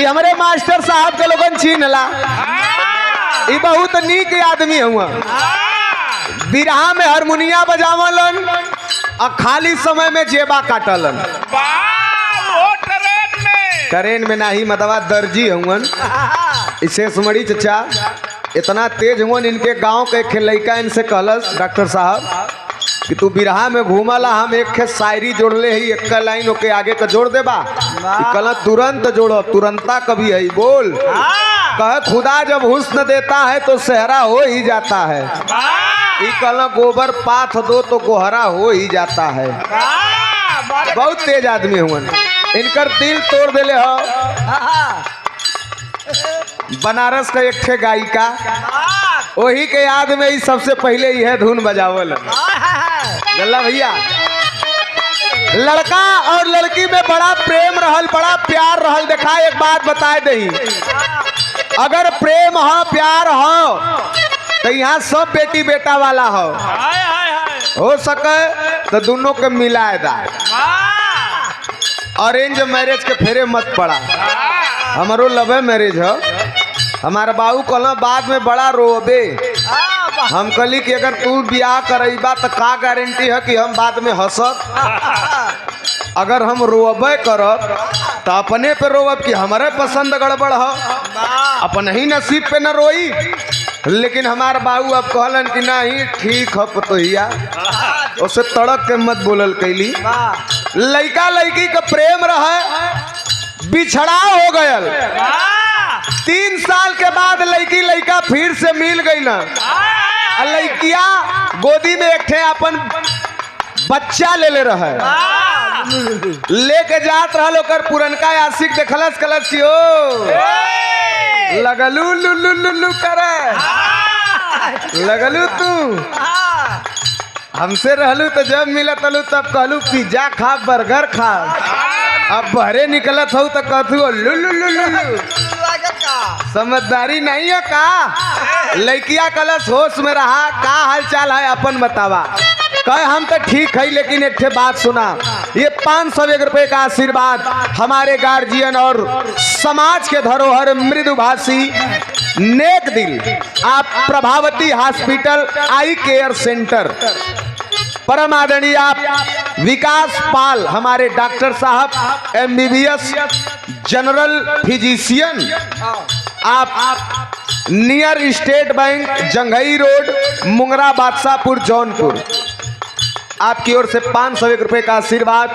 हमारे मास्टर साहब के लोगन छीनला। ये बहुत नीक आदमी हुआ, बिरहा में हारमोनिया बजावलन और खाली समय में जेबा काटलन। ट्रेन में नहीं मतवा दर्जी हुवन। इसे सुमड़ी चचा इतना तेज हुवन, इनके गांव के एक लड़का इनसे कहलस डॉक्टर साहब कि तू बिरहा में घूमला, हम एक खे शायरी जोड़ले ही, एक लाइन ओके आगे का जोड़ देबा। कहला तुरंत जोड़ो, तुरंता कभी है बोल। कह खुदा जब हुस्न देता है तो सेहरा हो ही जाता है। कहला गोबर पाथ दो तो गोहरा हो ही जाता है। बहुत तेज आदमी हुआ, इनकर दिल तोड़ देले हो। बनारस का एक थे गायिका, वही के याद में ही सबसे पहले यह धुन बजावल। गल्ला भैया, लड़का और लड़की में बड़ा प्रेम रहल, बड़ा प्यार रहल। देखा एक बात बताए दही, अगर प्रेम हो प्यार हो तो यहाँ सब बेटी बेटा वाला हो सके तो दोनों के मिलाए दा। अरेंज मैरिज के फेरे मत पड़ा। हमारो लव मैरिज हो, हमारा बाबू कहला बाद में बड़ा रोबे। हम कहली कि अगर तू ब्याह करेबा तो का गारंटी है कि हम बाद में हंसब। अगर हम रोबे करब तो अपने पे रोब कि हमारे पसंद गड़बड़ हो, अपन ही नसीब पे न रोई। लेकिन हमारे बाबू अब कहलन कि नहीं ठीक है पतोहिया, उसे तड़क के मत बोलल कैली। लड़का लड़की का प्रेम रहे, बिछड़ा हो गयल। 3 साल के बाद लड़की लड़का फिर से मिल गई ना। लड़किया गोदी में एक थे अपन बच्चा ले रहे, लेके जात रहल। ओकर पुरनका आशिक देखलस, कलस की ओ लगलू लुल्लू लुल्लू करे, लगलू तू हमसे रहलू तो जब मिलत हलू तब कहलू पिज्जा खा बर्गर खा, अब बहरे निकलत हो तो कहतू लुल्लू लुल्लू। समझदारी नहीं है का? लड़किया कलश होश में रहा, का हाल चाल है अपन बतावा। कहे हम तो ठीक है, लेकिन एक बात सुना, ये 501 रुपए का आशीर्वाद हमारे गार्जियन और समाज के धरोहर मृदुभाषी नेक दिल आप प्रभावती हॉस्पिटल आई केयर सेंटर, परम आदरणीय आप विकास पाल हमारे डॉक्टर साहब MBBS जनरल फिजिशियन, आप near State Bank Janghai road Mungra Badshahpur Jaunpur, आपकी ओर से 501 रुपए का आशीर्वाद।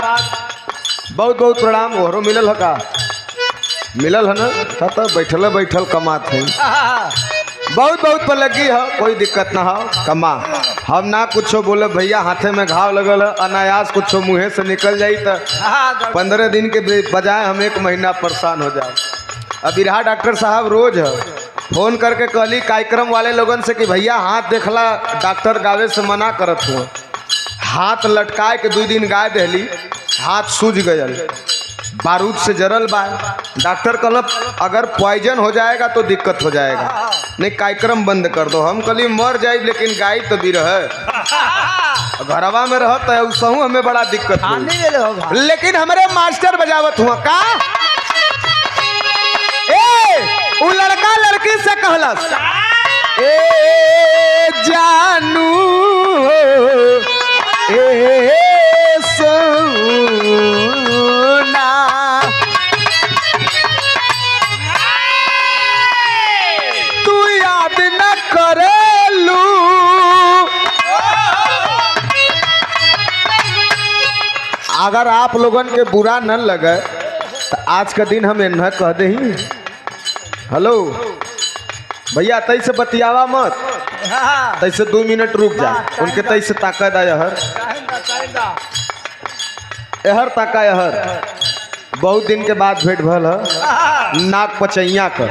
बहुत बहुत प्रणाम। ओहरो मिलल है का? मिलल है ना? तो बैठल बैठल कमात है, बहुत बहुत पर लगी है, कोई दिक्कत ना हो, कमा। हम ना कुछ बोले भैया, हाथे में घाव लगल है, अनायास कुछ मुँहे से निकल जाई तो 15 दिन के बजाय हम 1 महीना परेशान हो जाए। अब बिरहा डॉक्टर साहब रोज फोन करके कहली कार्यक्रम वाले लोगन से कि भैया हाथ देखला डॉक्टर गावे से मना करत हुआ। हाथ लटकाए के 2 दिन गाय दहली, हाथ सूज गयल, बारूद से जरल बा। डॉक्टर कहल अगर पॉइजन हो जाएगा तो दिक्कत हो जाएगा, नहीं कार्यक्रम बंद कर दो। हम कहली मर जाए लेकिन गाय तो भी रहे, घरवा में रहता है उसहू हमें बड़ा दिक्कत हुई। लेकिन हमारे मास्टर बजावत हुआ का वो लड़का लड़की से कहलस ए जानू ए सोना, तू याद न करेलू। अगर आप लोगन के बुरा न लगे तो आज का दिन हम इन्हें कह दे ही हेलो भैया, तैसे बतियावा मत, तैसे 2 मिनट रुक जा, उनके तैसे ताकत आया एहर ताका एहर। बहुत दिन के बाद भेंट भल है नाग पचैया का,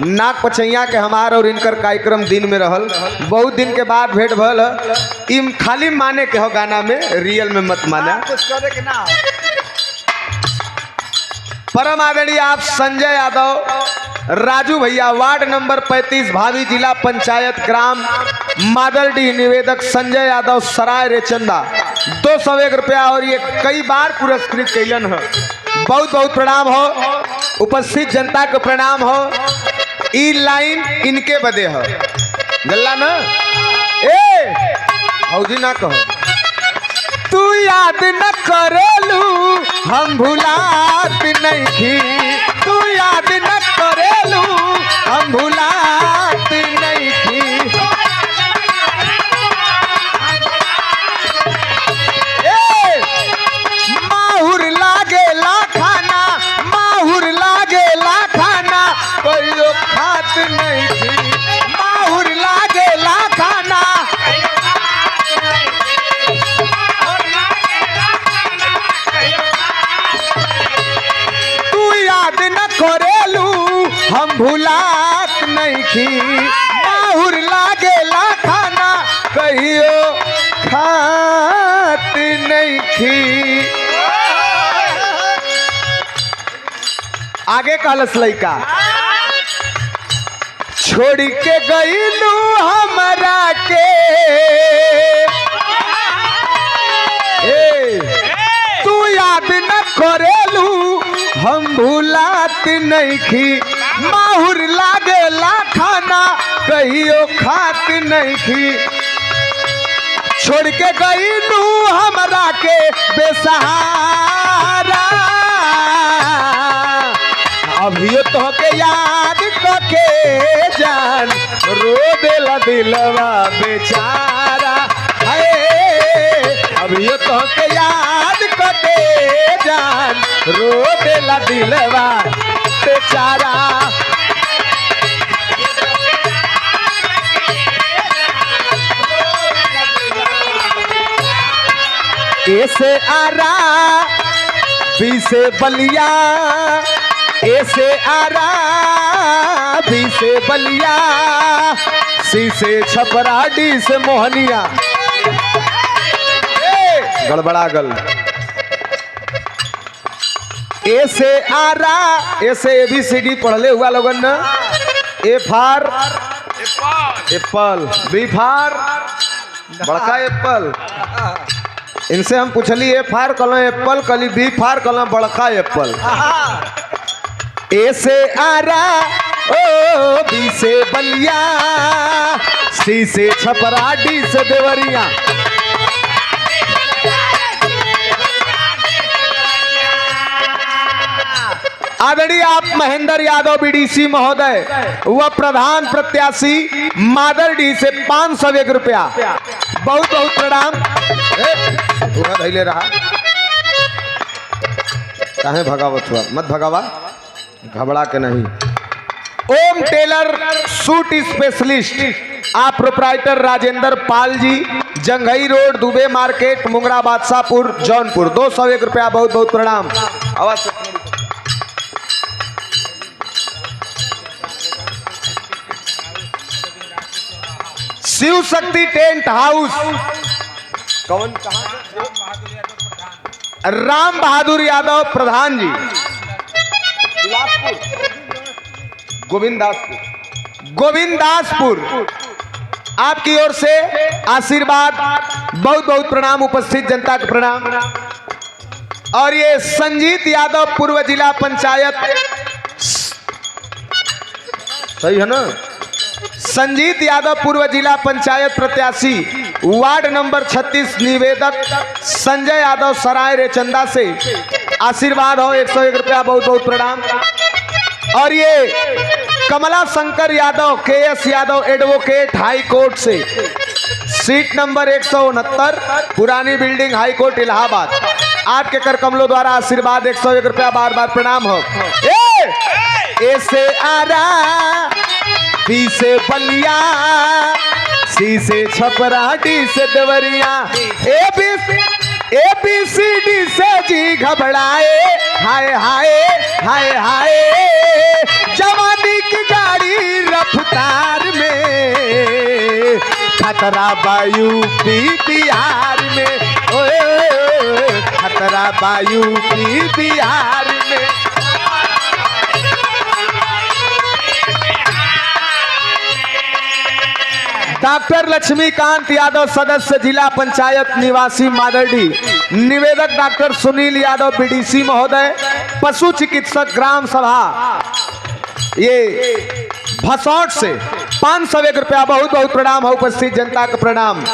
नाग पचैया के हमार और इनकर कार्यक्रम दिन में रहल। बहुत दिन के बाद भेंट भल है, इम खाली माने के हो गाना में, रियल में मत माना। परम आदरणीय आप संजय यादव राजू भैया, वार्ड नंबर 35 भावी, जिला पंचायत ग्राम मादलडीह, निवेदक संजय यादव सराय रेचंदा, 201 रुपया और ये कई बार पुरस्कृत कैलन है। बहुत बहुत प्रणाम हो। उपस्थित जनता को प्रणाम हो। ई लाइन इनके बदे हो, गल्ला ना ए भौजी ना कहो। तू याद न करेलू हम भुलात नहीं थी, तू याद न करेलू हम भुलात नहीं थी। माहुर लागे ला खाना, माहुर लागे ला खाना, कोई खात नहीं थी। माहुर लागे ला खाना, तू याद न करेलू हम भुलात नहीं थी। माहुर लागे ला खाना, कहियो खात नहीं थी। आगे कहलस लइका, छोड़ के गईलू हमरा के, तू याद न करेलू हम भूलात नहीं थी। माहुर लागे ला खाना, कहियो खात नहीं थी। छोड़ के गईलू हमरा के बेसहारा, अभियो तो के याद करके जान रो देला दिलवा बेचारा। अभियो तो के याद करके जान रो देला दिलवा बेचारा। ऐसे आरा पीसे बलिया, ऐसे आरा भी से बलिया, सी से छपराडी से मोहनिया। गड़बड़ा गल। ऐसे आरा, ऐसे ABCD पढ़ले हुआ लोगन न। ए फार एप्पल, बी फार बड़का एप्पल। इनसे हम पूछली ए फार कल एप्पल, कली बी फार कल बड़का एप्पल। ऐसे आरा ओ बी से बलिया, सी से छपराडी से देवरिया। आदरणीय आप महेंद्र यादव BDC महोदय वह प्रधान प्रत्याशी मादरडी से 501 रुपया, बहुत बहुत प्रणाम। धैले रहा काहे भगावत हुआ, मत भगावा, घबरा के नहीं। ओम टेलर सूट स्पेशलिस्ट आप proprietor Rajendra Pal ji, Janghai road, Dubey market, मुंगरा Badshahpur, Jaunpur, 201 रुपया, बहुत बहुत प्रणाम। आवाज शिव शक्ति टेंट हाउस, कौन कहा? राम बहादुर यादव प्रधान जी, गोविंदासपुर, आपकी ओर से आशीर्वाद, बहुत बहुत प्रणाम। उपस्थित जनता को प्रणाम। और ये संजीत यादव पूर्व जिला पंचायत, सही है ना, संजीत यादव पूर्व जिला पंचायत प्रत्याशी, वार्ड नंबर 36, निवेदक संजय यादव सराय रेचंदा से आशीर्वाद हो 101 रुपया, बहुत बहुत प्रणाम। और ये कमला शंकर यादव KS यादव एडवोकेट हाई कोर्ट से, सीट नंबर 169, पुरानी बिल्डिंग हाई कोर्ट इलाहाबाद, आपके कर कमलों द्वारा आशीर्वाद 101 रुपया, बार बार प्रणाम हो। ऐसे आरा बी से बलिया, सी से छपराडी से देवरिया, ABCD से जी घबराए, हाय हाय हाय हाय, जवानी की गाड़ी रफ्तार में, खतरा वायु की बिहार में, ओए खतरा वायु की बिहार में। डॉक्टर लक्ष्मीकांत यादव सदस्य जिला पंचायत निवासी मादरडी, निवेदक डॉक्टर सुनील यादव BDC महोदय, पशु चिकित्सक ग्राम सभा ये भसौट से 501 रुपया। बहुत बहुत प्रणाम है उपस्थित जनता का प्रणाम।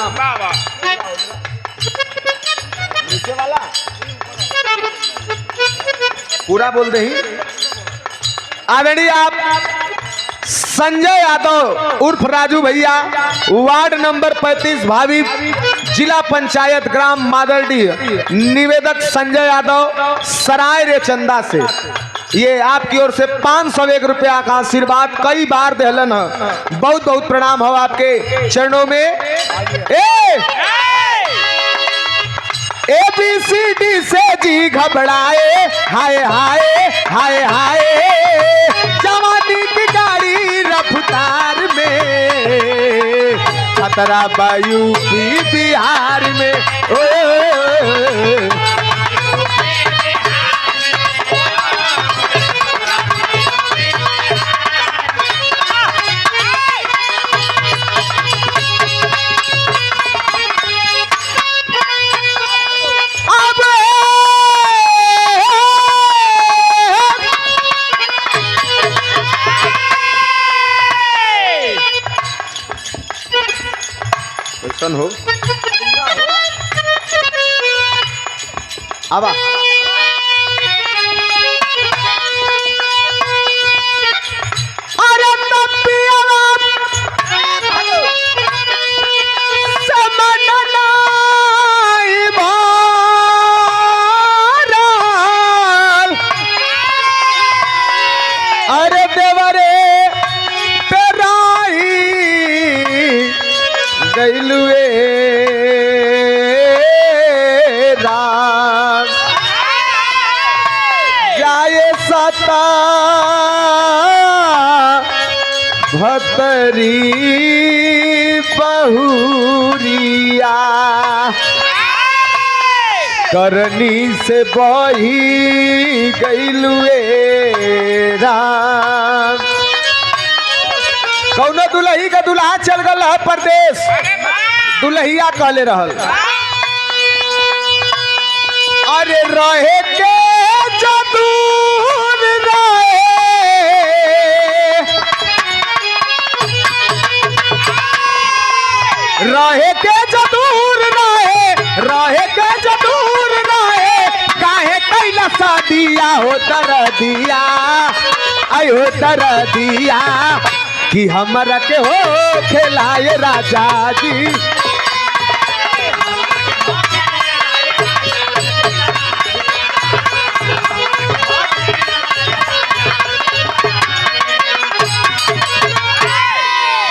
पूरा बोल दे आदरणीय आप संजय यादव उर्फ राजू भैया, वार्ड नंबर 35 भावी, जिला पंचायत ग्राम मादरडीह। निवेदक संजय यादव सराय रेचंदा से। ये आपकी ओर से 501 रुपया का आशीर्वाद कई बार दहलन है। बहुत बहुत प्रणाम हो आपके चरणों में। ABCD से जी घबराए, हाय हाय हाय हाय, जवानी की गाड़ी रफ्तार में, खतरा यूपी बिहार में। हो आवा अरे देवरे तेराई गैलुए राम जाए सता भतरी बहुरिया, करनी से बही गैलुए राम। कौनो दुल्ही का दुल्हा चल गल है परदेश, दुल्हिया कहले रहल अरे रहे के जदूर रहे के जदूर रहे के जदूर रहे, काहे कैला शादिया हो दरदिया, आई हो दरदिया कि हमरा के हो खिलाए राजा जी।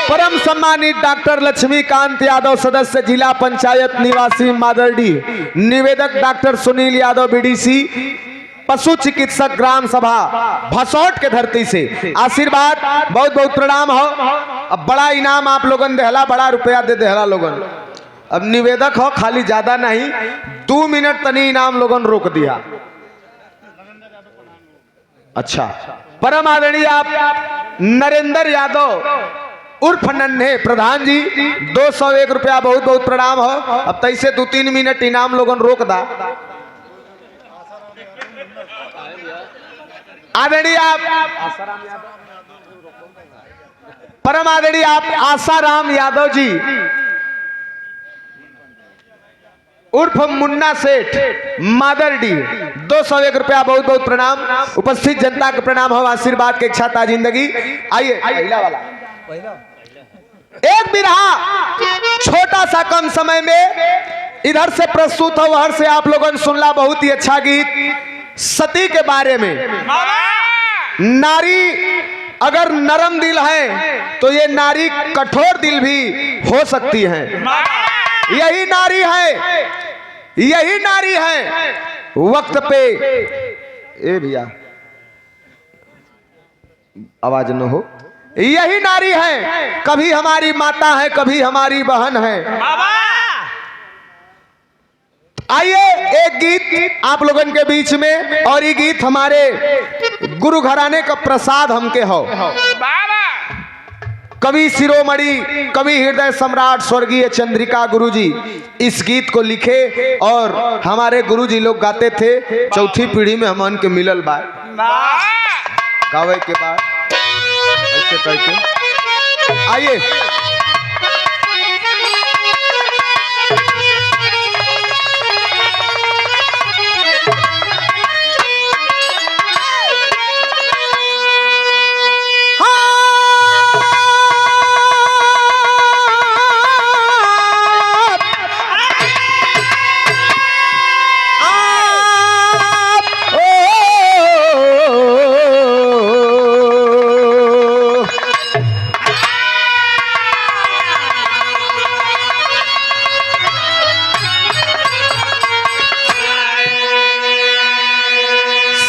परम सम्मानित डॉक्टर लक्ष्मीकांत यादव सदस्य जिला पंचायत निवासी मादरडी, निवेदक डॉक्टर सुनील यादव बीडीसी, पशु चिकित्सक ग्राम सभा भसौट के धरती से आशीर्वाद। बहुत बहुत प्रणाम हो। अब बड़ा इनाम आप लोगन देहला, बड़ा रुपया दे देहला लोगन। अब निवेदक हो खाली ज्यादा नहीं, 2 मिनट तनी इनाम लोगन रोक दिया। अच्छा, परम आदरणीय आप नरेंद्र यादव उर्फ नन्हे प्रधान जी, 201 रुपया। बहुत बहुत प्रणाम हो। अब तैसे 2-3 मिनट इनाम लोगन रोक दा। आदरणीय आप परम आदरणीय आप आसाराम यादव जी उर्फ मुन्ना सेठ मादरडी, 201 रुपया। बहुत बहुत प्रणाम। उपस्थित जनता का प्रणाम हो। आशीर्वाद के इच्छा ता जिंदगी। आइए एक बिरहा छोटा सा कम समय में इधर से प्रस्तुत हो, उधर से आप लोगों ने सुनला बहुत ही अच्छा गीत सती के बारे में। नारी अगर नरम दिल है तो ये नारी कठोर दिल भी हो सकती है। यही नारी है, यही नारी है वक्त पे। ए भैया आवाज न हो। यही नारी है, कभी हमारी माता है, कभी हमारी बहन है। आइए एक गीत आप लोगन के बीच में, और ये गीत हमारे गुरु घराने का प्रसाद हमके हो। कवि शिरोमणि, कवि हृदय सम्राट स्वर्गीय चंद्रिका गुरुजी इस गीत को लिखे और हमारे गुरुजी लोग गाते थे। चौथी पीढ़ी में हमन के मिलल बा गावे के बाद ऐसे करके। आइए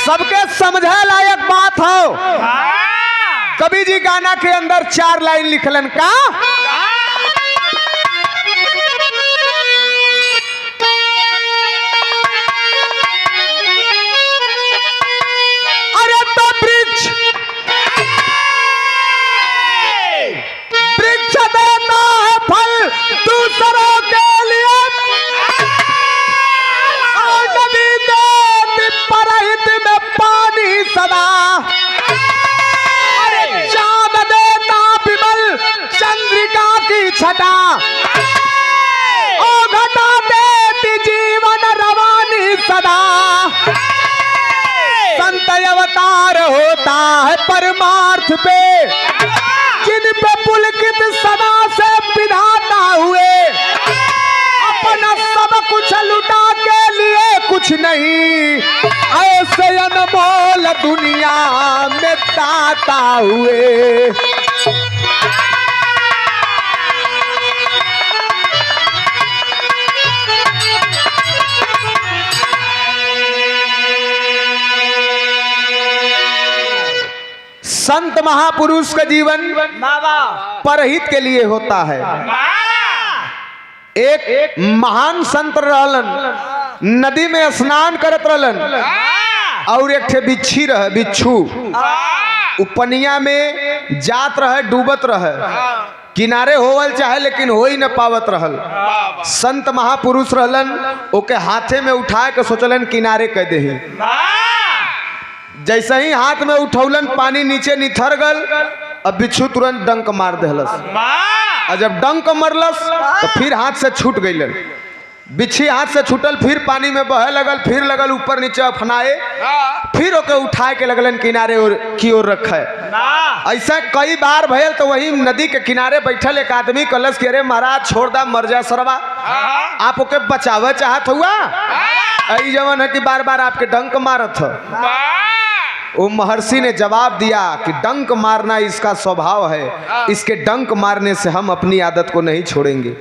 सबके समझे लायक बात हो। कवि जी गाना के अंदर 4 लाइन लिखलन का अरे तो वृक्ष देता है फल दूसरों के लिए, परहित में पानी सदा, चाँद देता विमल चंद्रिका की छटा, ओ घटा देती जीवन रवानी सदा, संत अवतार होता है परमार्थ पे, जिन पे पुलकित सदा से विधाता हुए, अपना सब कुछ लुटा के लिए कुछ नहीं, ऐसे अनमोल दुनिया में दाता हुए। संत महापुरुष का जीवन परहित के लिए होता है। एक महान संत रहलन, नदी में स्नान करत रहलन और एक ठे बिच्छी रहे, बिच्छू उपनिया में जात रहे, डूबत रहे, किनारे होवल चाहे लेकिन हो ही न पावत रहल। संत महापुरुष रहलन, ओके हाथे में उठाए के सोचलन किनारे कह दे। जैसे ही हाथ में उठौलन पानी नीचे निथर गल, अब बिच्छू तुरंत डंक मार देहलस, और जब डंक मरलस तो फिर हाथ से छूट गईलन। बिच्छी हाथ से छूटल, फिर पानी में बहे लगल, फिर लगल ऊपर नीचे अफनाए, फिर ओके उठाए के लगलन किनारे की ओर रखे। ऐसा कई बार भयल तो वही नदी के किनारे बैठल एक आदमी कलश के, अरे महाराज छोड़ दा, मर जा सरवा, आप ओके बचावे चाहत हुआ, ऐ जवन है कि बार बार आपके डंक मारत हो। वो महर्षि ने जवाब दिया कि डंक मारना इसका स्वभाव है, इसके डंक मारने से हम अपनी आदत को नहीं छोड़ेंगे।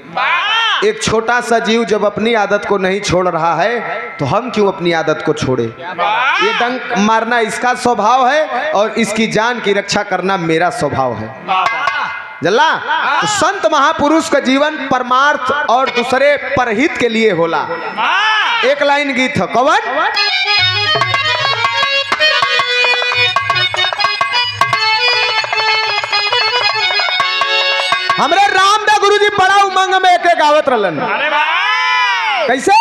एक छोटा सा जीव जब अपनी आदत को नहीं छोड़ रहा है तो हम क्यों अपनी आदत को छोड़े। ये डंक मारना इसका स्वभाव है और इसकी जान की रक्षा करना मेरा स्वभाव है। जल्ला तो संत महापुरुष का जीवन परमार्थ और दूसरे परहित के लिए होला। एक लाइन गीत है, कवन हमरे रामदेव गुरुजी बड़ा उमंग में एक गावत रहलन। कैसे?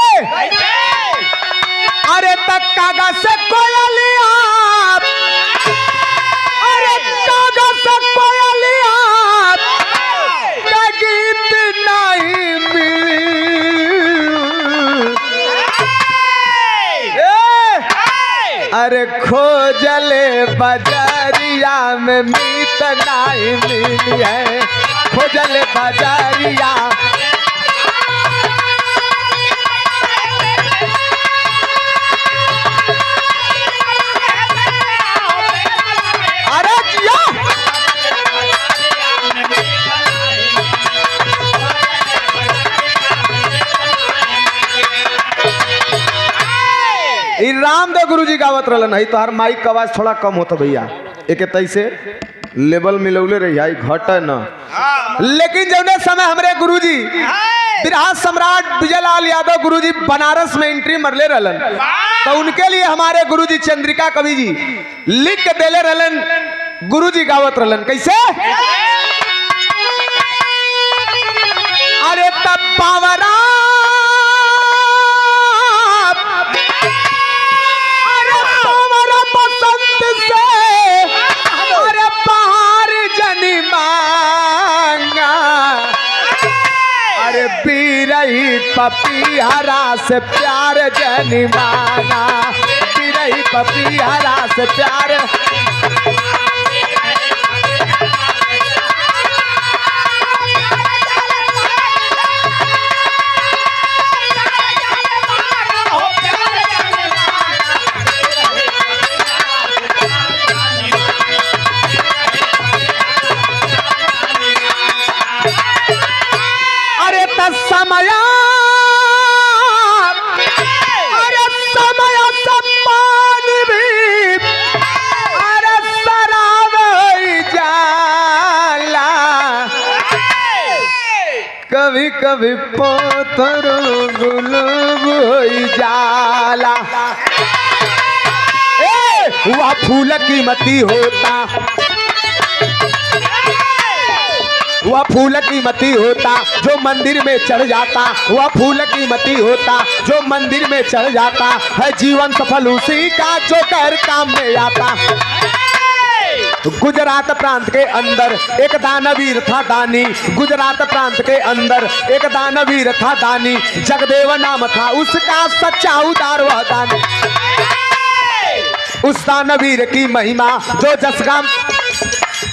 अरे तक कागज से कोयलिया, अरे कागज से कोयलिया का गीत नहीं मिली, अरे खोजले बजरिया में मीत नहीं मिली है, खोजले बजरिया। अरे जिया रामदेव गुरुजी गावत रहलन है। तो हर माइक का आवाज थोड़ा कम होता भैया, एक तैसे लेवल मिलौले रही आई घट न। लेकिन जौने समय हमारे गुरुजी बिरहा सम्राट विजयलाल यादव गुरुजी बनारस में एंट्री मरले रहलन, तो उनके लिए हमारे गुरुजी चंद्रिका कवि जी लिख के देले रहलन। गुरुजी गावत रहलन कैसे? पावरा अरे पावरा बसंत से अरे बाहर जनी मांगा अरे पी रही पपीहरा से प्यार जनी मांगा पी रही पपीहरा से प्यार समया अरे समय सम्मान भी अरे शराब जाला कभी कभी पत्थर गुलाब हो जाला वह फूल कीमती होता वह फूल कीमती होता जो मंदिर में चढ़ जाता वह फूल कीमती होता जो मंदिर में चढ़ जाता है जीवन सफल उसी का जो कर काम में आता। गुजरात प्रांत के अंदर एक दानवीर था दानी गुजरात प्रांत के अंदर एक दानवीर था दानी जगदेव नाम था उसका सच्चा उदार वह दानी। उस दानवीर की महिमा जो जसगाम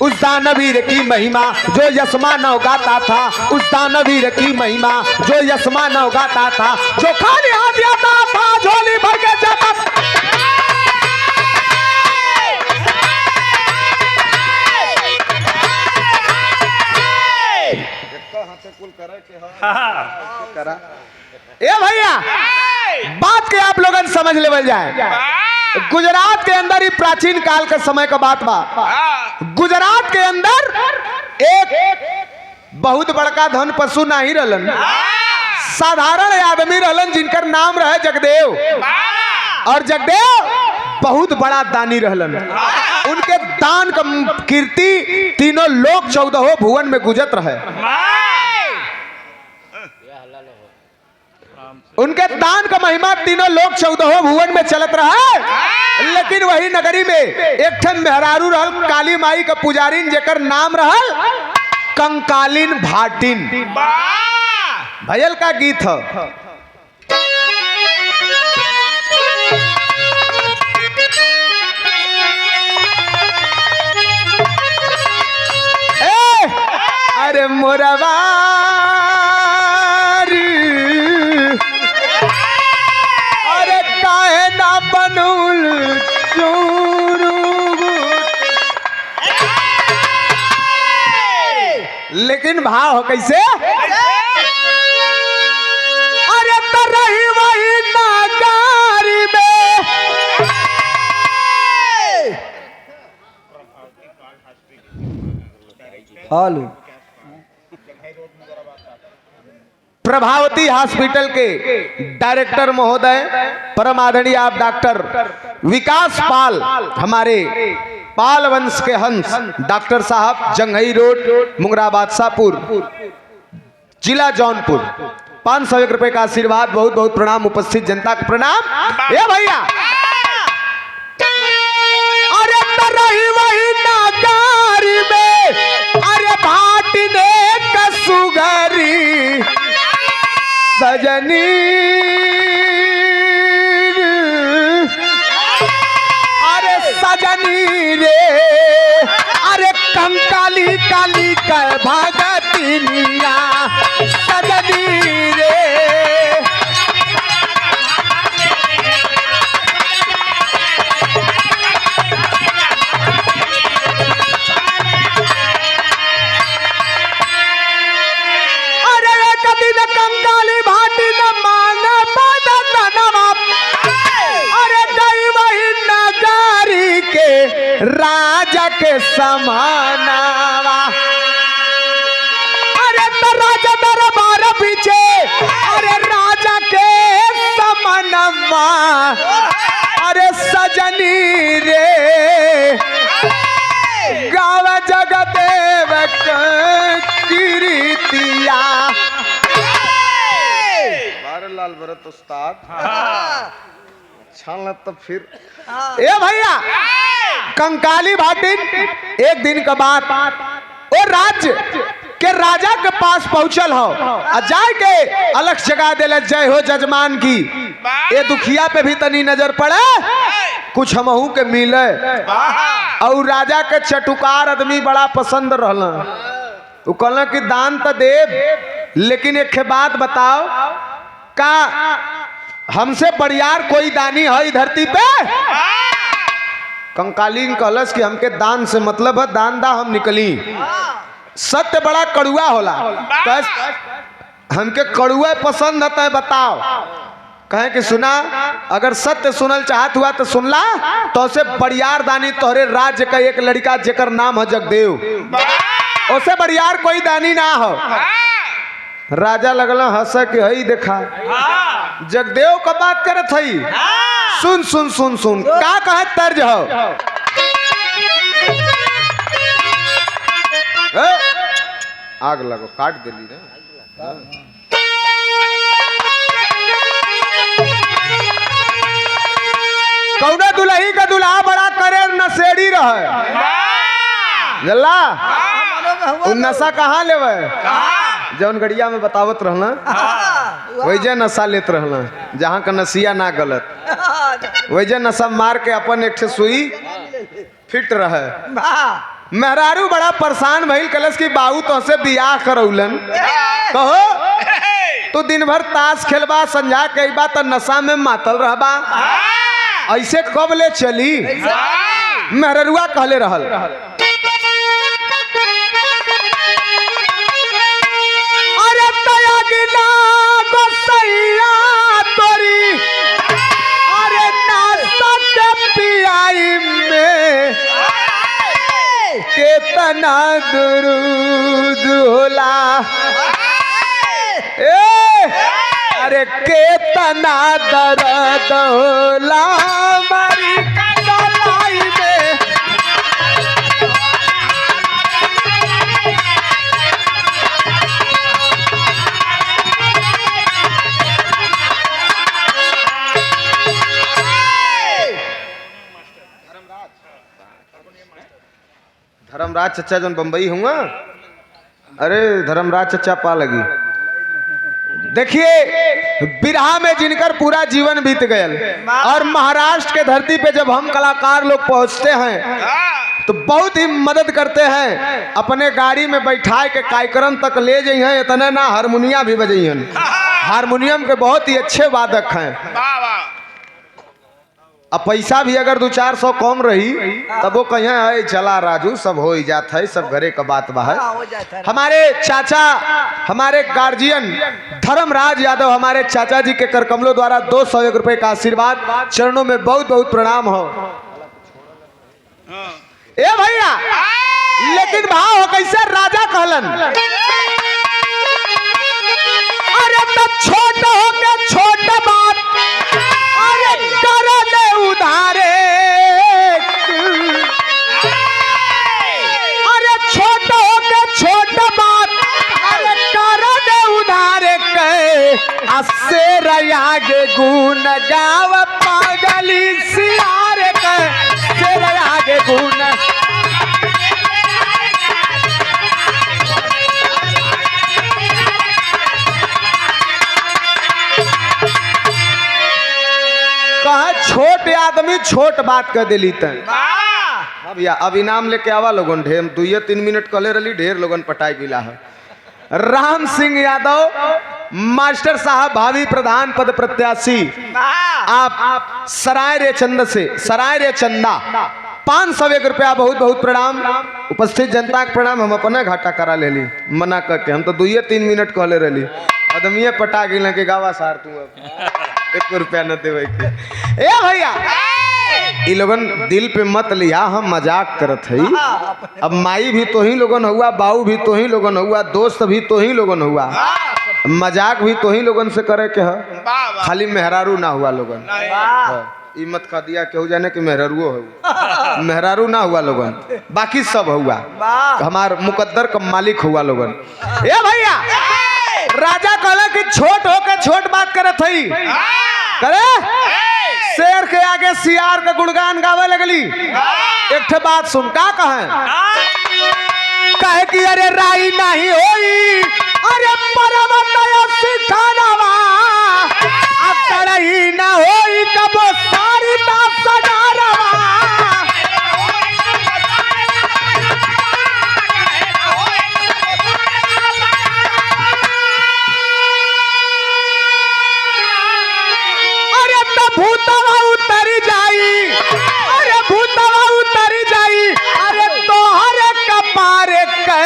उस दानवीर की महिमा जो यशमानव गाता था उस दानवीर की महिमा जो यशमानव गाता था जो खाली हाथ आता था झोली भर के जाता ए भैया बात के आप लोगन समझ लेवल जाए। गुजरात के अंदर ही प्राचीन काल का समय का बात बा। गुजरात के अंदर एक बहुत बड़का धन पशु नहीं रहलन साधारण आदमी रहलन जिनकर नाम रहे जगदेव और जगदेव बहुत बड़ा दानी रहलन। उनके दान का कीर्ति तीनों लोक 14 भुवन में गुजरत रहे। उनके दान का महिमा तीनों लोक 14 भुवन में चलत रहा। लेकिन वही नगरी में एक ठन मेहरारू रहल काली माई का पुजारीन जेकर नाम रहल कंकालीन भाटिन। भजल का गीत है अरे मोरवा लेकिन भाव हो कैसे अरे तो रही वही नागारी में हालू प्रभावती हॉस्पिटल के डायरेक्टर महोदय परम आदरणीय आप डॉक्टर विकास पाल हमारे पाल वंश के हंस डॉक्टर साहब जंघई रोड मुंगरा बादशाहपुर जिला जौनपुर 501 रुपए का आशीर्वाद बहुत बहुत प्रणाम उपस्थित जनता का प्रणाम। ये भैया अरे रही वही नागारी में अरे भाटी ने कसुगरी सजनी अरे सजनी रे अरे कंकाली काली कर भगतिनिया सजनी रे अरे एक दिन कंकाली भाटी न मांग बदन नवाब अरे गई वही नगारी के राजा के समानावा अरे तो राजा दरबार पीछे अरे राजा के समानमा अरे सजनी रे गाव जगदेव कीर्तिया लाल भरत उस्ताद छान तो फिर ए भैया कंकाली भाटिन एक दिन का बात और राज्य के राजा के पास पहुंचल हो जाए के अलग जगह दिल जय हो जजमान की ये दुखिया पे भी तनी नजर पड़े कुछ हमहू के मिले और राजा के चटुकार आदमी बड़ा पसंद रहल वो कहल कि दान तो देव लेकिन एक बात बताओ का हमसे बड़ियार कोई दानी है इस धरती पे कंकालीन कहलस कि हमके दान से मतलब है दान दा हम निकली सत्य बड़ा कड़ुआ होला हमके कड़ुआ पसंद है बताओ कहे कि सुना अगर सत्य सुनल चाहत हुआ तो सुनला तो उसे बड़ियार दानी तोहरे राज्य का एक लड़का जेकर नाम है जगदेव उसे बड़ियार कोई दानी ना हो राजा लगल हंस के हई देखा जगदेव का बात करत हई सुन सुन सुन सुन का कहे तर्ज हो आग लगो काट दिली ना कौना दुल्ही का दुल्हा बड़ा करे नशेड़ी रहे जल्ला नशा कहाँ लेवे जौन गड़िया में बतावत रहना वैजे नशा लेत रहना जहाँ का नसिया ना गलत वैजे नशा मार के अपन एक सुई फिट रहे मेहरारू बड़ा परेशान भइल कलश की बाबू तो से बियाह करौलन कहो तो दिन भर ताश खेलबा संझा कई बात नशा में मातल रहबा ऐसे कब ले चली मेहरुआ कहले रहल अरे तया गिला गोसैया तोरी अरे नाश्ता पियाई में केतना दुरूद होला अरे केतना दर्द होला हमारी कलाई में धर्मराज चचा जन बम्बई हुआ अरे धर्मराज चचा पा लगी देखिए बिरहा में जिनकर पूरा जीवन बीत गया और महाराष्ट्र के धरती पे जब हम कलाकार लोग पहुंचते हैं तो बहुत ही मदद करते हैं अपने गाड़ी में बैठा के कार्यक्रम तक ले जाइए इतना ना हारमोनिया भी बजाइए हारमोनियम के बहुत ही अच्छे वादक हैं अब पैसा भी अगर 200-400 कम रही तब वो कहीं है चला राजू सब हो ही जाता है सब घरे का बात बा है हमारे चाचा हमारे गार्जियन धर्मराज यादव हमारे चाचा जी के करकमलों द्वारा 201 रुपए का आशीर्वाद चरणों में बहुत बहुत प्रणाम हो ए भैया लेकिन भाव हो कैसे राजा कहलन अरे तो छोट हो के छोट बात अरे कर ले उधारे अरे छोट हो के छोट बात अरे कर ले उधारे कहे अस्से रयागे गुण गाव पागली सियार कहे से रयागे गुण छोट आदमी छोट बात कर दिली भैया अब इनाम लेके आवा लोगन ढेर 2-3 मिनट कहले रही ढेर लोगन पटाई गिला है राम सिंह यादव मास्टर साहब भावी प्रधान पद प्रत्याशी आप सराय रे चंदा से सराय रे चंदा 501 रुपया बहुत बहुत प्रणाम उपस्थित जनता के प्रणाम हम अपने घाटा करा ले ली मना करके हम तो 2-3 मिनट कहले रही आदमी पटा गिल के गावा सार तू अब 1 रुपया न देवे के ए भैया ई लोगन दिल पे मत लिया हम मजाक करत हई अब माई भी तो ही लोगन हुआ बाऊ भी तो ही लोगन हुआ दोस्त भी तो ही लोगन हुआ मजाक भी तो ही लोगन से करे के है खाली मेहरारू ना हुआ लोगन ई मत कह दिया केहू जाने कि मेहरारू हो मेहरारू ना हुआ लोगन बाकी सब हुआ हमार मुकद्दर का मालिक हुआ लोगन ए भैया राजा कहला कि छोट होके छोट बात करे थई करे शेर के आगे सियार का गुणगान गावे लगली। एक ठे बात सुन का कहे कि अरे राई नहीं होई अरे पर्वत सिखानवा अतरही ना होई कबो सारी ता सजारवा। अरे तो भूतवा उतर जाई अरे भूतवा उतर जाई अरे तोहरे कपारे के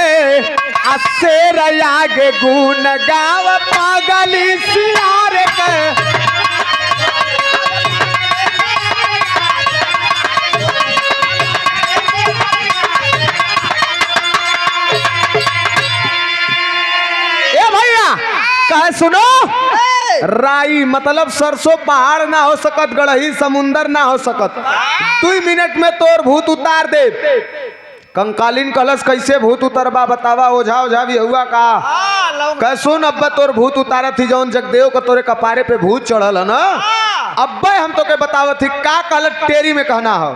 शेर आगे गुण गाव पागली सियार के। ए भैया कहे सुनो राई मतलब सरसों पहाड़ ना हो सकत गढ़ही समुंदर ना हो सकत 2 मिनट में तोर भूत उतार दे। कंकालीन कलश कैसे भूत उतरबा बतावा ओझा ओझा भी हुआ का कैसो न अब्बा तोर भूत उतारा थी जौन जगदेव को तोरे कपारे पे भूत चढ़ल है ना अब्बा हम तो के बतावत थी का कल टेरी में कहना हो।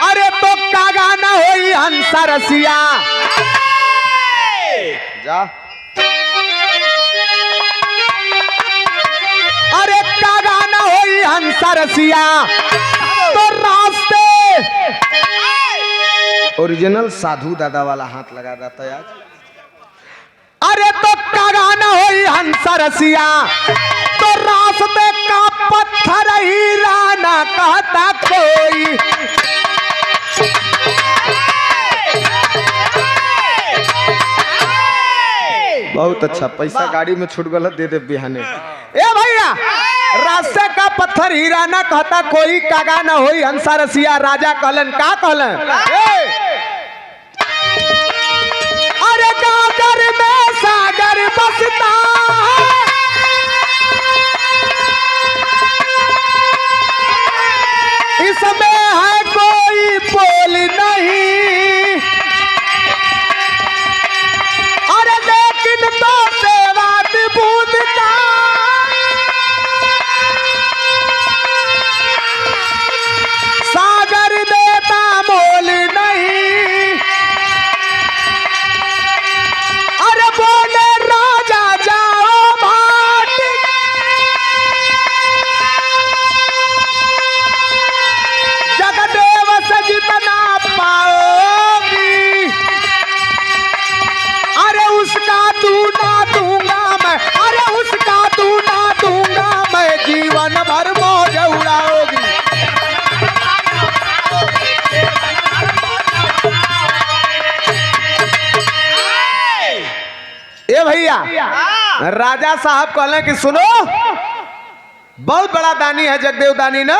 अरे तो का गाना होई हंसा रसिया जा अरे का गाना होई हंसा रसिया तो रास्ते ओरिजिनल साधु दादा वाला हाथ लगा देता है आज। अरे तो का गाना होई हंसा रसिया तो रास्ते का पत्थर ही राना कहता कोई। बहुत अच्छा पैसा गाड़ी में छूट गलत दे दे बिहाने। ए भैया रास्ते का पत्थर हीराना कहता कोई कागा न होई हंसा रसिया। राजा कहलन का कहलन अरे गागर में सागर बसता इसमें है कोई बोल नहीं अरे लेकिन तो सेवा विभूत का सागर देता मोल नहीं। अरे बोले राजा जाओ भाट जगदेव से जितना पाओगी अरे उसका दूना दूंगा मैं अरे उसका दूना दूंगा मैं जीवन भर मौज उड़ाओगी। ए भैया राजा साहब कहले कि सुनो बहुत बड़ा दानी है जगदेव दानी ना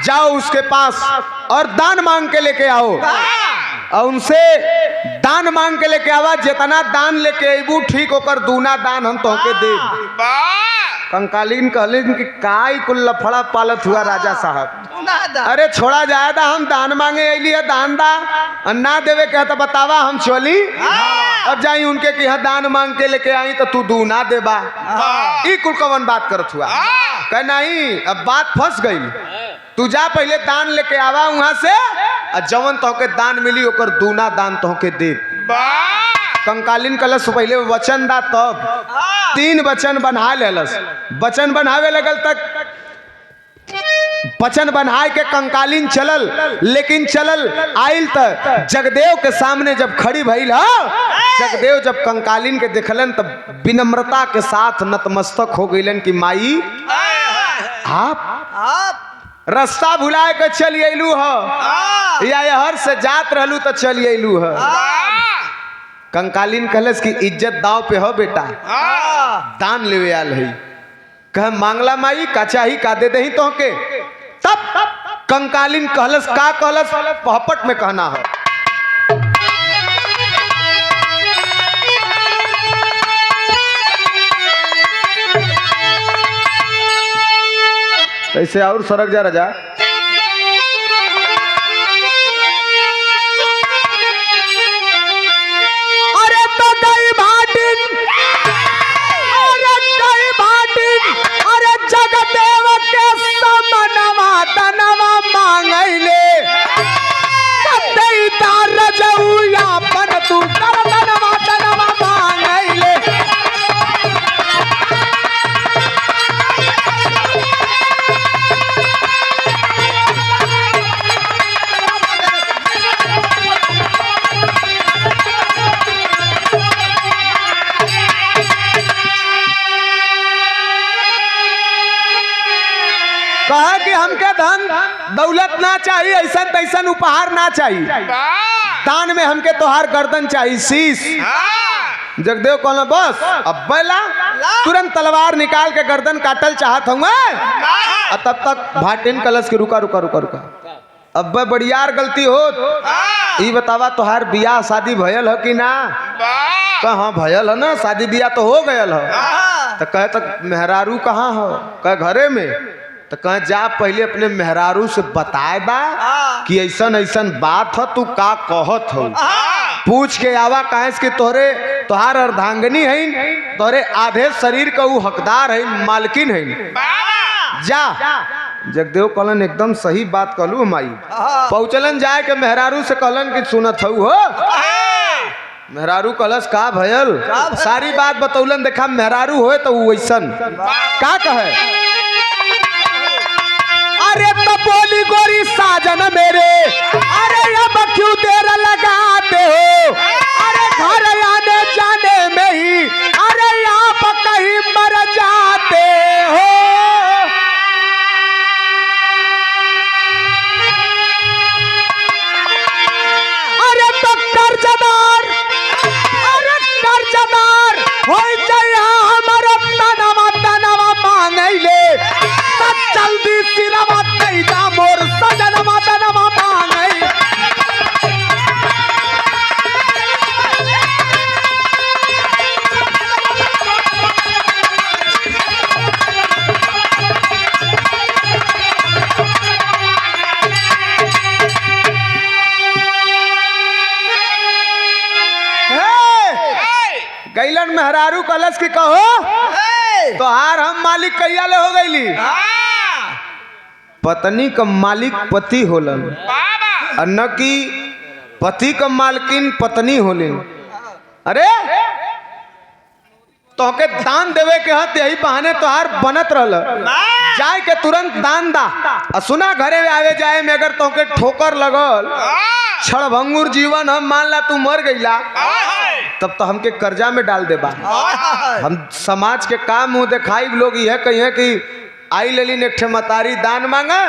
जाओ उसके पास और दान मांग के लेके आओ और उनसे दान मांग के लेके आवा जितना दान लेके अबू ठीक होकर दूना दान हम तोहके दे। कंकालीन कहलिन कि काई कुल लफड़ा पालत हुआ राजा साहब अरे छोड़ा जायदा हम दान मांगे अली है दान दा ना देवे कहता बतावा हम चली अब जाई उनके कि यहाँ दान मांग के लेके आई तो तू दूना देबा ई कुल कवन बात करत हुआ कह नहीं अब बात फंस गई तू जा पहले दान लेके आवा वहां से जवन तोहके दान मिली ओकर दूना दान तोहके दे। कंकालीन कलश पहले वचन दा तब 3 वचन बना लेलस वचन बनावे लगल तक वचन बनाए के कंकालीन चलल लेकिन चलल आइल त जगदेव के सामने जब खड़ी भइल जगदेव जब कंकालीन के देखलन तब विनम्रता के साथ नतमस्तक हो गइलन कि माई आप रास्ता भुलाए के चल अयलू ह या हर से जात रहलू तो चल अयलू ह। कंकालीन कहलस कि इज्जत दाव पे हो बेटा दान लेवे आल है कह मांगला माई का चाही का दे दही तो के तब कंकालीन कहलस का कहलस पहपट में कहना है ऐसे और सरक जा राजा कहा कि हमके धन दौलत ना चाहिए, ऐसा तैसन उपहार ना चाहिए, दान में हमके तोहार गर्दन चाहिए, शीश। जगदेव कहला बस अब बैला, तुरंत तलवार निकाल के गर्दन काटल चाहत हूँ। तब तक भाटिन कलश के रुका रुका रुका रुका, अब बड़ियार गलती हो। ये बतावा तोहार बियाह शादी भयल हो कि ना? हाँ भयल है ना, शादी बियाह तो हो गयल हो। तो कहे तक मेहरारू कहाँ हो? कहे घरे में। तो कहे जा पहले अपने मेहरारू से बताए बा कि ऐसन ऐसन बात हो, तू का कहत हो, पूछ के आवा। कहे कि तोहार अर्धांगनी है, तोहरे आधे शरीर का वो हकदार है, मालकिन है, जा। जगदेव कहलन एकदम सही बात कहलू माई। पहुँचलन जाए के मेहरारू से कहलन कि सुनत हो। मेहरारू कलश का भयल, सारी बात बतौलन। देखा मेहरारू होए तो वैसन का कहे, अरे तो बोली गोरी साजन मेरे, अरे अब क्यों देर लगाते हो? अरे घर आने जाने में ही अरे आप कहीं मर जाते हो। अरे तो कर्जदार, अरे कर्जदार हो जाए हमारा तनवा मांगे ले, जल्दी सिरवा दे जा मोर सजनवा तनवा मांगे। गैलन मेहरारू कलश की कहो तो हार हम मालिक कैया ले हो गईली। पत्नी का मालिक पति होलन, न कि पति का मालकिन पत्नी होलिन। अरे तोहके दान देवे के हत, यही बहाने तोहार बनत रहल, जाए के तुरंत दान दा। सुना घरे आवे जाए में अगर तोहके ठोकर लगल, क्षणभंगुर जीवन हम मान ला तू मर गईला, तब तो हमके कर्जा में डाल देबा। हम समाज के काम मुँह दिखाई लोग यह कहिए कि आई लेली नेठे मतारी दान मांगा,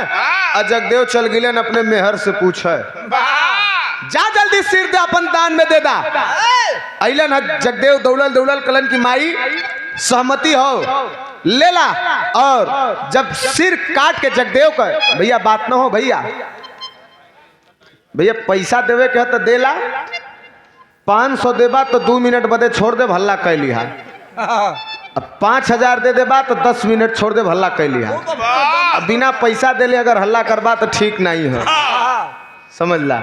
और जगदेव चल गिलन अपने मेहर से पूछे, जा जल्दी सिर दे अपन दान में दे दा। अलन जगदेव दौड़ल दौड़ल कलन की माई सहमति हो ले ला। और जब सिर काट के जगदेव का भैया बात न हो, भैया पैसा देवे के तो दे ला, 500 देबा तो 2 मिनट बदे छोड़ दे भल्ला कैली है, अब 5000 दे देबा तो 10 मिनट छोड़ दे भल्ला कैली है। अब बिना पैसा देले अगर हल्ला करबा तो ठीक नहीं है, समझ ला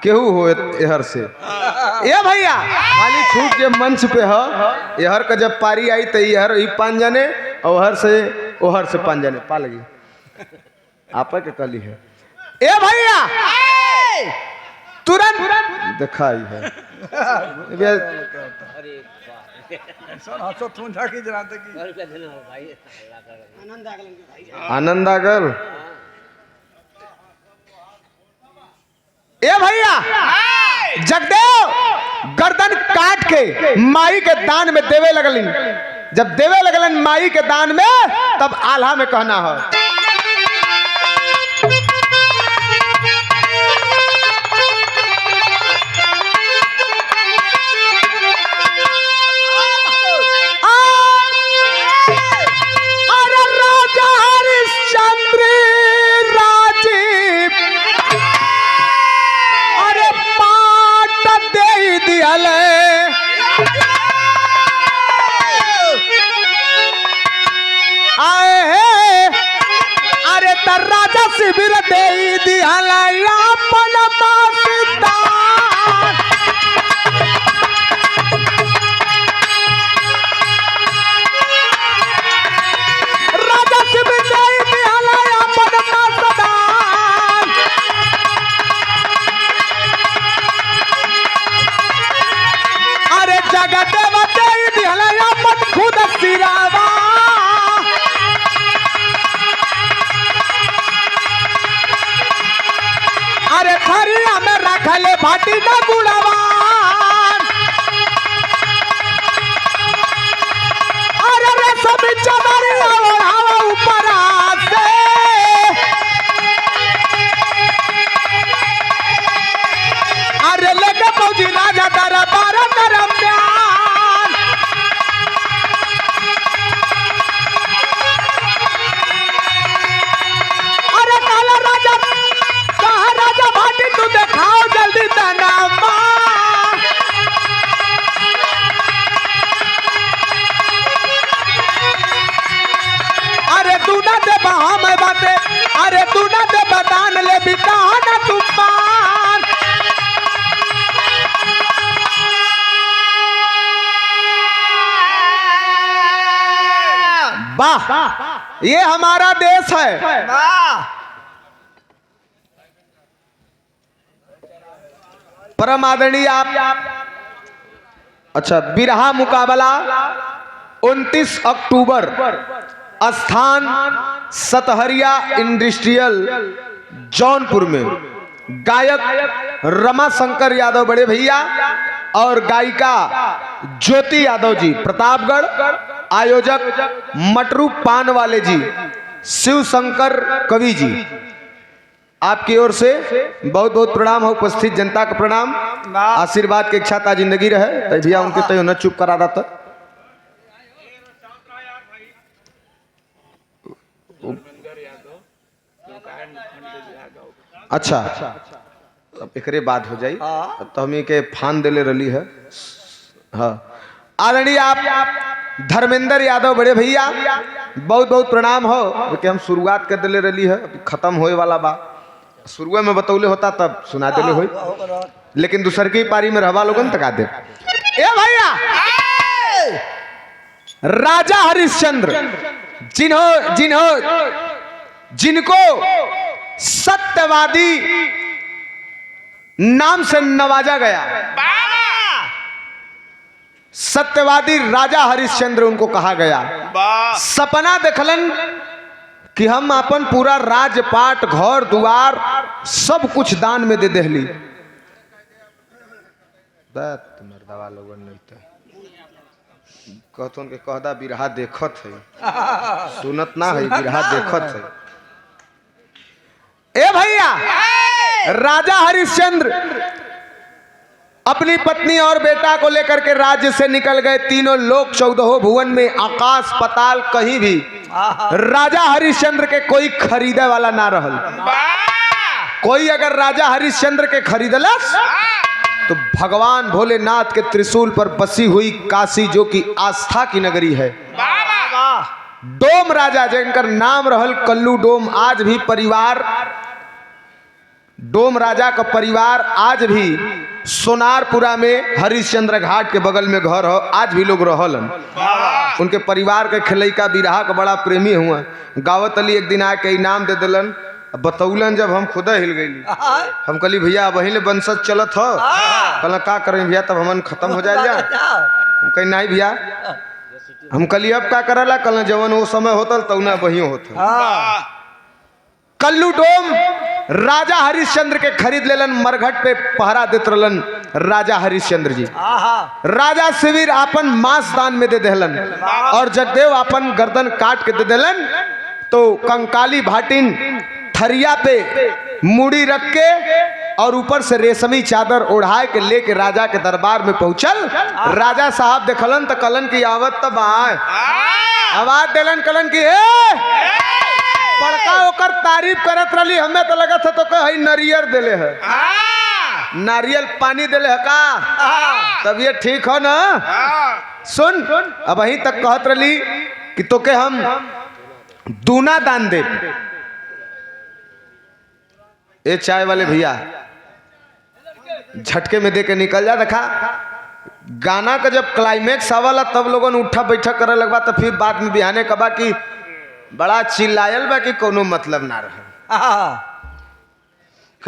केहू हो एहर से। ये भैया खाली छूट के मंच पे हो, एहर का जब पारी आई तो एहर ही 5 जने और ओहर से 5 जने पा लगी आप के कली है। ए भैया तुरंत दिखाई है आनंद आगल। ए भैया जगदेव गर्दन काट के माई के दान में देवे लगलिन। जब देवे लगलन माई के दान में, तब आल्हा में कहना है, राजा शिविर दे दिहला अपन मासदान। राजा शिविर दे दिहला अपन मासदान। अरे जगदेव दे दिहला अपन खुद सिरावा। अरे थरिया में रखले भाटी न गुड़ावान। अरे रेशमी चदरिया ओढ़ावा ऊपर से। जल्दी दाना मार। अरे तू ना दे हम बाते, अरे तू ना दे दान ले बितान तूफान। वाह, ये हमारा देश है। परम आदरणीय आप, अच्छा, बिरहा मुकाबला 29 अक्टूबर, स्थान सतहरिया इंडस्ट्रियल जौनपुर में। गायक रमा शंकर यादव बड़े भैया और गायिका ज्योति यादव जी प्रतापगढ़। आयोजक मटरू पान वाले जी, शिव शंकर कवि जी। आपकी ओर से बहुत बहुत प्रणाम हो, उपस्थित जनता का प्रणाम। आशीर्वाद के इच्छा ता जिंदगी रहे तो भैया उनके तय न चुप करा रहा था। अच्छा, अब एकरे बात हो जाई, तो हम के फान देले रही है। हाँ, आदरणीय आप धर्मेंद्र यादव बड़े भैया, बहुत बहुत प्रणाम हो कि हम शुरुआत कर दिले रही है, खत्म होए वाला बा। शुरुए में बतौले होता तब सुना दिले हो, लेकिन दूसर की पारी में रहवा लोगन तका दे। ए भैया, राजा हरिश्चंद्र जिनको सत्यवादी नाम से नवाजा गया, सत्यवादी राजा हरिश्चंद्र उनको कहा गया। सपना देखलन कि हम अपन पूरा राजपाट, घर दुआर सब कुछ दान में दे देहली। मर्दवा लोगन नहीं कहतों के कहदा बिरहा देखत है, सुनत ना है, बिरहा देखत है। ए भैया, राजा हरिश्चंद्र अपनी पत्नी और बेटा को लेकर के राज्य से निकल गए। तीनों लोक 14 भुवन में, आकाश पताल कहीं भी राजा हरिश्चंद्र के कोई खरीदे वाला ना रहल। कोई अगर राजा हरिश्चंद्र के खरीदलस तो भगवान भोलेनाथ के त्रिशूल पर बसी हुई काशी, जो कि आस्था की नगरी है, डोम राजा जिनकर नाम रहल कल्लू डोम, आज भी परिवार, डोम राजा का परिवार आज भी सोनारपुरा में हरिश्चंद्र घाट के बगल में घर हो, आज भी लोग रहलन। उनके परिवार के खिलैका बिरहा का बड़ा प्रेमी हुआ। गावत अली एक दिन आके इनाम दे दिलन, बतौलन जब हम खुदा हिल गई। हम कहली भैया वही ले बंसत चलत हो, कहला का करें भैया, तब हमन खत्म हो जाए। हम कही नहीं भैया, हम कहली अब का करला, कहला जवन वो समय होता तब ना वही होता। कल्लू डोम राजा हरिश्चंद्र के खरीद लेलन, मरघट पे पहरा देत रहलन राजा हरिश्चंद्र जी। राजा शिविर अपन मांस दान में दे देहलन और जगदेव अपन गर्दन काट के दे देलन। तो कंकाली भाटिन थरिया पे मुड़ी रख के और ऊपर से रेशमी चादर ओढ़ाए के लेके राजा के दरबार में पहुंचल। राजा साहब देखलन तो कलन की आवत तब आवाज देलन, कलन की बड़का ओकर तारीफ करत रही। हमें तो लगा था तो कहीं नारियल देले है, नारियल पानी देले है का, तब ये ठीक हो ना। सुन, अब वहीं तक कहत रही कि तो के हम दूना दान दे। ये चाय वाले भैया झटके में दे के निकल जा। देखा गाना का जब क्लाइमेक्स आवाला तब लोगन उठा बैठा करे लगवा, तो फिर बाद में बिहाने कबा कि बड़ा चिल्लायल बा कि कोनो मतलब ना रहे।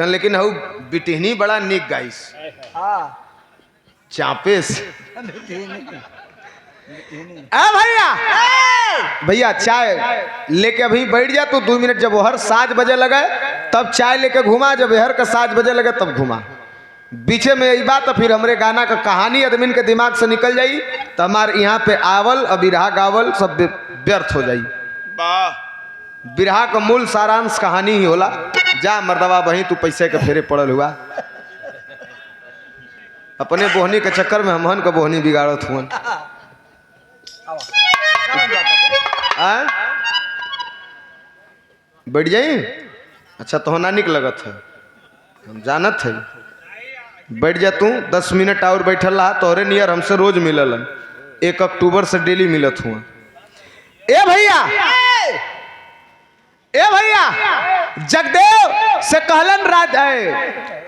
लेकिन हऊ बिटिहनी बड़ा निक गाइस, चापेस भैया भैया चाय लेके अभी बैठ जा तू 2 मिनट। जब हर 7 बजे लगे तब चाय लेके घुमा, जब हर का 7 बजे लगे तब घुमा। बीचे में यही बात, तो फिर हमारे गाना का कहानी आदमी के दिमाग से निकल जाई, तो हमारे यहाँ पे आवल और बिरहा गावल सब व्यर्थ हो जाई। बिरहा का मूल सारांश कहानी ही होला। जा मर्दवा वहीं तू पैसे के फेरे पड़ल हुआ, अपने बोहनी के चक्कर में हमहन का बोहनी बिगाड़त हुआ। बैठ जाई। अच्छा तो ना निक लगत है, हम जानत है। बैठ जा तू 10 मिनट और बैठल रहा तोहरे नियर हमसे रोज मिललन 1 अक्टूबर से डेली मिलत हुआ। ए भैया जगदेव से कहलन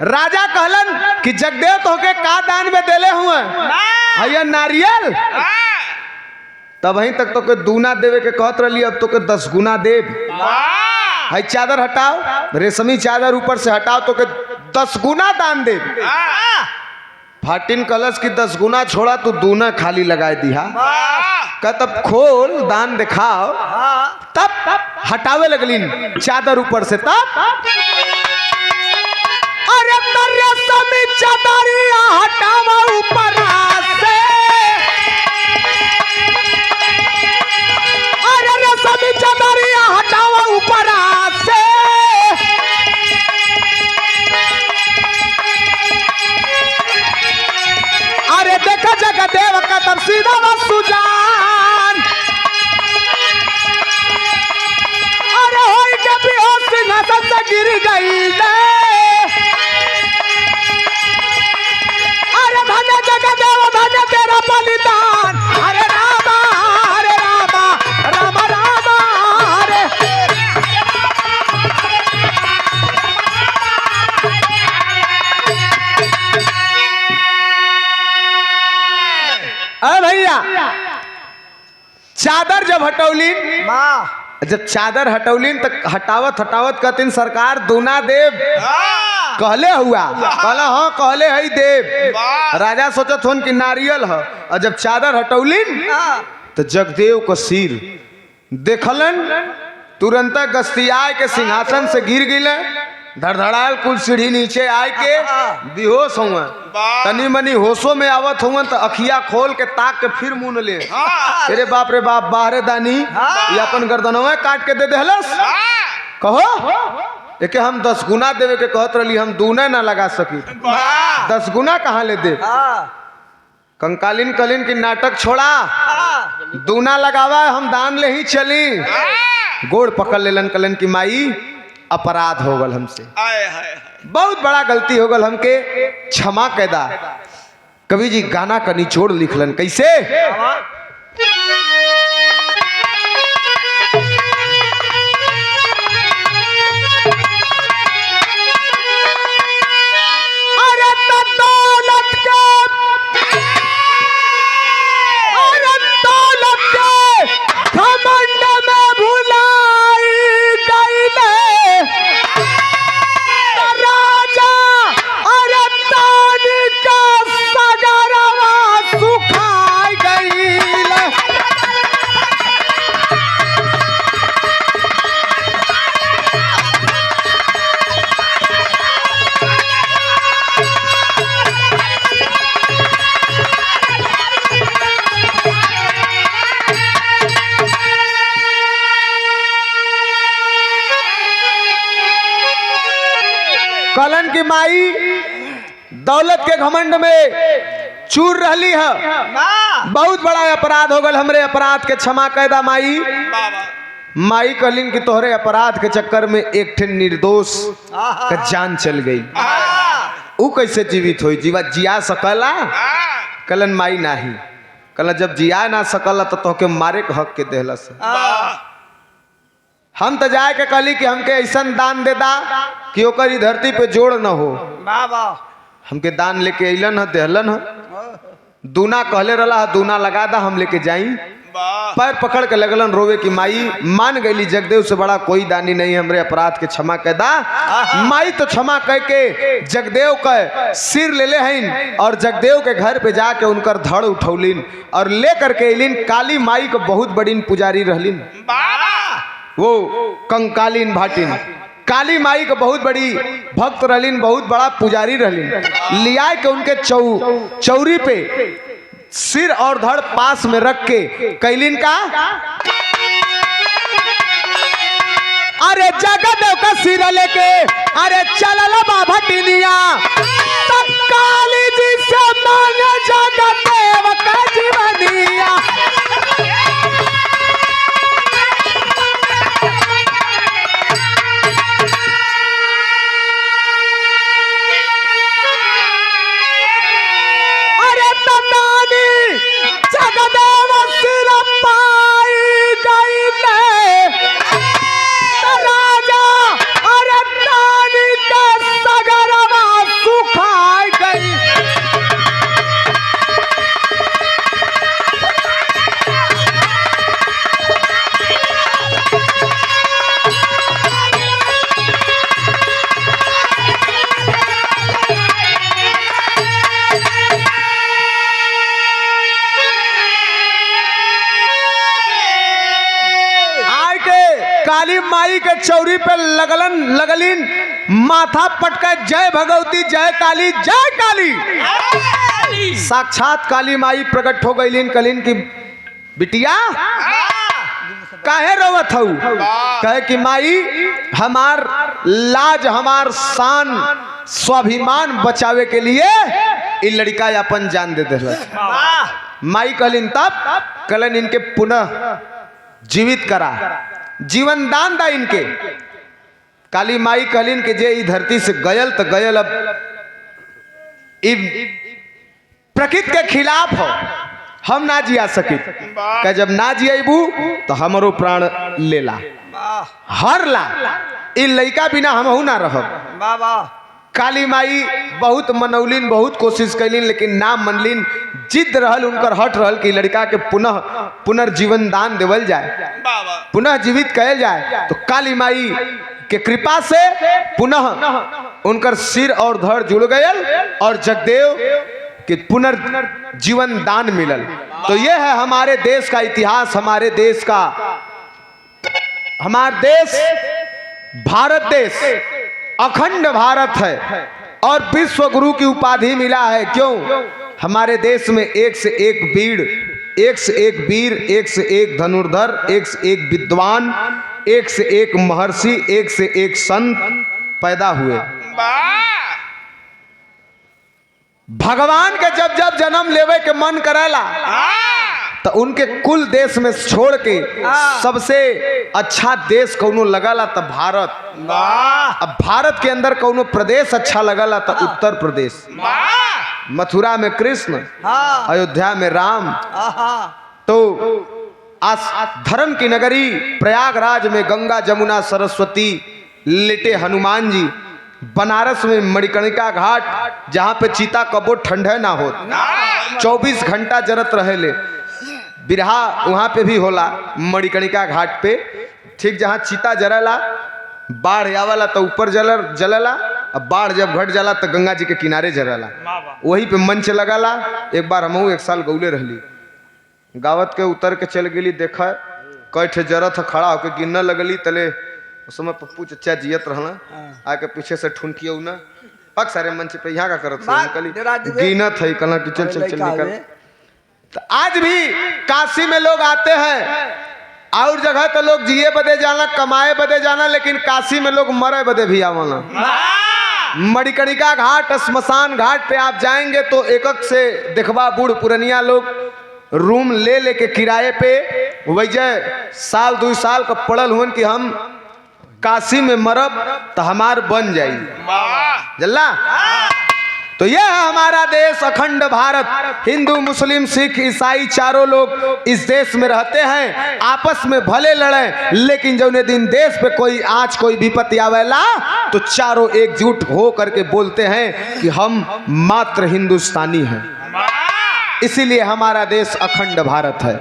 राजा कहलन कि जगदेव तोहके का दान में देले हुए भैया नारियल, तब वहीं तक तो के दूना देवे के कहत रही, अब तो के 10 गुना देव। है चादर हटाओ, रेशमी चादर ऊपर से हटाओ तो के 10 गुना दान दे। फाटिन कलश की 10 गुना छोड़ा तू दूना खाली लगाए दिया का, तब खोल दान दिखाओ, तब हटावे लगलिन चादर ऊपर से। तब अरे रेशमी चादरिया हटावा ऊपर से, अरे रेशमी चादरिया हटावा ऊपर से, अरे देखा जगदेव का तब सीधा सुजान, अरे होई के बेहोश सिंहासन से गिर गई ले, अरे धन्य जगदेव धन्य तेरा बलिदान, अरे रामा रामा रामा रामा हरे। भैया चादर जब हटौलीन, जब चादर हटौलीन तो हटावत हटावत कहतीन सरकार दूना देव कहले हुआ, कहला हाँ कहले है देव। राजा सोचत होन कि नारियल है, और जब चादर हटौलीन तो जगदेव को सिर देखलन, तुरंत गस्तियाए के सिंहासन से गिर गिले, धड़धड़ाल कुल सीढ़ी नीचे आए के बेहोश हुआ। तनी मनी होशों में आवत हुआ तो अखिया खोल के ताक के फिर मुन ले, अरे बाप रे बाप बाहरे दानी ये अपन गर्दनवा काट के दे देहलस। कहो एके हम 10 गुना देवे के कहत रही, हम दूना ना लगा सकी, 10 गुना कहाँ ले दे। कंकालीन कलीन की नाटक छोड़ा, दूना लगावा हम दान ले ही चली। गोड़ पकड़ लेलन कलन की माई अपराध हो गल हमसे, बहुत बड़ा गलती हो गल, हमके क्षमा कैदा। कवि जी गाना का निचोड़ लिखलन कैसे, अरे दौलत के घमंड में भुलाई गईले राजा, अरे तान का सगरवा सुखाई गईले। कलन की माई दौलत के घमंड में चूर रही है, बहुत बड़ा अपराध हो गल, हमरे अपराध के क्षमा कैदा माई। माई कलिन की तोहरे अपराध के चक्कर में एक ठे निर्दोष का जान चल गई, वो कैसे जीवित हुई, जिया सकला। कलन माई नाही, कल जब जिया ना सकला तो तोहके मारे के हक के देहलस। हम तो जाए के कहली कि हमके ऐसा दान दे दा कि ओकर ई धरती पे जोड़ न हो। हमके दान लेके अलन है, देहलन है, दूना कहले रहा दूना लगा दा, हम लेके जाई। पैर पकड़ के लगलन रोवे की माई मान गईली जगदेव से बड़ा कोई दानी नहीं, हमरे अपराध के क्षमा कह दा। माई तो क्षमा कह के जगदेव का सिर ले ले हैं और जगदेव के घर पे जाके उनकर धड़ उठौलिन और ले करके अलिन। काली माई को बहुत बड़ी पुजारी रहलिन, वो कंकालीन भाटिन काली माई को बहुत बड़ी भक्त रहलिन, बहुत बड़ा पुजारी रहलिन। लिया के उनके चौरी पे सिर और धड़ पास में रख के कैलिन का, अरे जगदेव का सिर लेके अरे चलला बाबा टिनिया, तब काली जी से मांगे जगदेव का जीवनिया। चौरी पे लगलिन माथा पटका जय भगवती जय काली जय काली। साक्षात काली माई प्रकट हो गईलिन, कलिन की बिटिया काहे रोवत हऊ? कहे कि माई हमार लाज हमार शान स्वाभिमान बचावे के लिए इ लड़का अपन जान दे दिलस। माई कहलिन तब कहलन इनके पुनः जीवित करा, जीवन दान दा इनके। काली माई कहलिन कि जे इ धरती से गयल तो गयल, अब प्रकृति के खिलाफ हो, हम ना जिया सकी। कह जब ना जियबू तो हमरो प्राण लेला हर ला, इ लइका बिना हमहू ना रहब। काली माई बहुत मनौलिन, बहुत कोशिश कैलिन, लेकिन ना मनलिन। जिद रहल उनकर, हट रहल कि लड़का के पुनः पुनर्जीवन दान देवल जाए, पुनः जीवित कहल जाए। तो काली माई के कृपा से पुनः उनकर सिर और धड़ जुड़ गयल और जगदेव के पुनर्जीवन दान मिलल। तो यह है हमारे देश का इतिहास, हमारे देश का, हमारा देश भारत देश अखंड भारत है और विश्व गुरु की उपाधि मिला है। क्यों? हमारे देश में एक से एक वीर, एक से एक वीर, एक से एक धनुर्धर, एक से एक विद्वान, एक से एक महर्षि, एक से एक संत पैदा हुए। भगवान के जब जब जन्म लेवे के मन करेला तो उनके कुल देश में छोड़ के सबसे अच्छा देश कौनो लगला तो भारत। अब भारत के अंदर कौनो प्रदेश अच्छा लगला तो उत्तर प्रदेश। मथुरा में कृष्ण, अयोध्या में राम, तो धर्म की नगरी प्रयागराज में गंगा जमुना सरस्वती लेटे हनुमान जी, बनारस में मणिकर्णिका घाट जहाँ पे चीता कबो ठंडे ना हो, 24 घंटा जरत रहेले। बिरहा वहाँ पे भी होला मणिकर्णिका घाट पे, ठीक जहाँ चीता जरला, बाढ़ आवाला तो ऊपर जलला, अब बाढ़ जब घट जाला तो गंगा जी के किनारे जरला, वही पे मंच लगाला। एक बार हमहू एक साल गौले रहली, गावत के उतर के चल गेली, देखा कैठे जरत खड़ा होके गिनने लगली। तले उस समय पप्पू चचा जियत रहना, आके पीछे से ठुनकिया ना पक सारे मंच पे यहाँ का करत गिनत है, कहना कि चल चल चल निकल। तो आज भी काशी में लोग आते हैं, और जगह तो लोग जिए बदे जाना, कमाए बदे जाना, लेकिन काशी में लोग मरे बदे भी आवाना। मणिकर्णिका घाट, श्मशान घाट पे आप जाएंगे तो एकक से देखबा बूढ़ पुरनिया लोग रूम ले लेके किराए पे, वजह साल 2 साल का पड़ल हुन कि हम काशी में मरब तो हमार बन जाई जल्ला। तो यह है हमारा देश अखंड भारत। हिंदू मुस्लिम सिख ईसाई चारों लोग इस देश में रहते हैं, आपस में भले लड़े, लेकिन जौने दिन देश पे कोई आँच कोई विपत्ति आवेला तो चारों एकजुट हो करके बोलते हैं कि हम मात्र हिंदुस्तानी हैं। इसीलिए हमारा देश अखंड भारत है।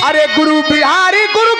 अरे गुरु बिहारी गुरु